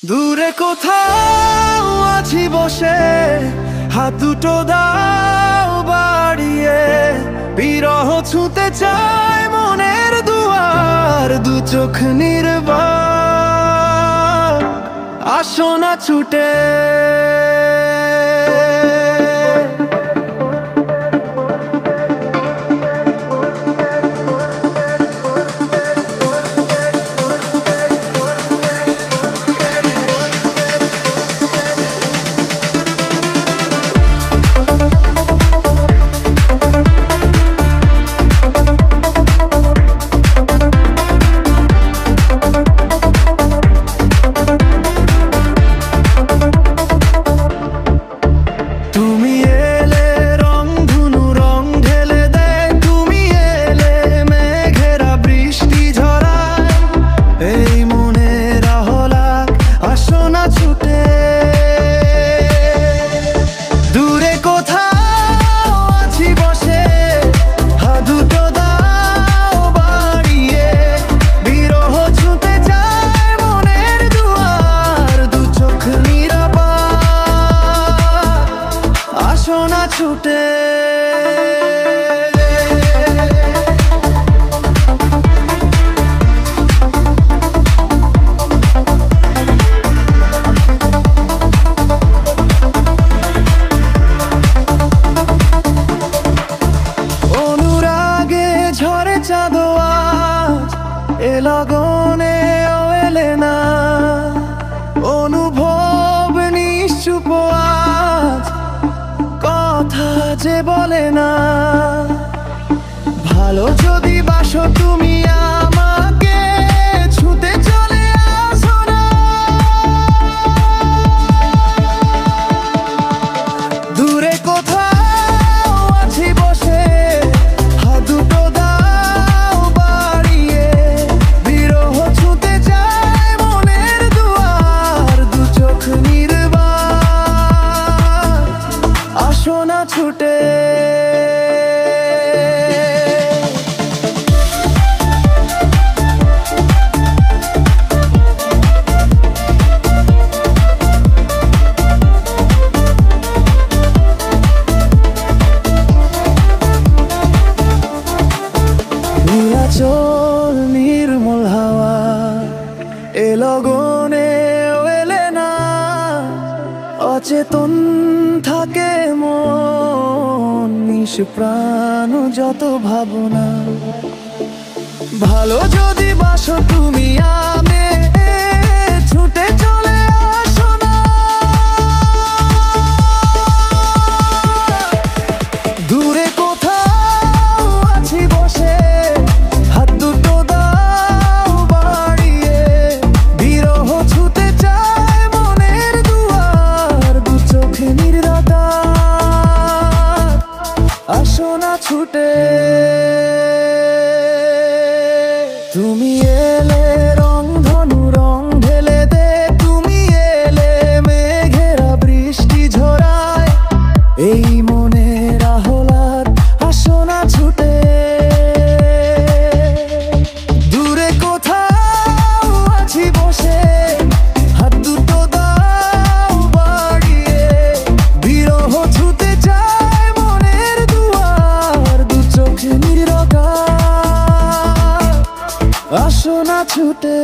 দূরে কোথাও আছি বসে, হাত দুটো দাও বাড়িয়ে, বিরহ ছুঁতে চায় মনের দুয়ার, দু চোখ নির্বাক, আসো না ছুটে। ছুটে অনুরাগে ঝরে চাঁদ আজ এ লগনে এলে না, অনুভব নিশ্চুপ আজ কথা যে বলে না। ভালো যদি বাসো তুমি আমাকে ছুতে চলে আসো না, দূরে কোথাও আছি বসে, হাত দুটো দাও বাড়িয়ে, বিরহ ছুতে চায় মনের দুয়ার, দু চোখ নির্বাক, আসো না ছুটে। নীলাচল নির্মল হাওয়া এ লগনে এলে না, অচেতন থাকে মন নিশ প্রাণ যত ভাবনা। ভালো যদি বাসো তুমি আমি ছুটে চলে আসো না, দূরে কোথাও আছি বসে, হাত দুটো দাও বাড়িয়ে, বিরহ ছুতে চায় মনের দুয়ার, দু চোখে নির্দাতা, আসো না ছুটে। তুমি এলে রংধনু রং ঢেলে দে, তুমি এলে মেঘেরা বৃষ্টি ঝরায়, এই মনের আহ্লাদ, আসো না ছুটে। দূরে কোথাও আছি বসে, হাত দুটো দাও বাড়িয়ে, বিরহ ছুতে চায় মনের দুয়ার, দু চোখে নিরকার, আসো না ছুটে।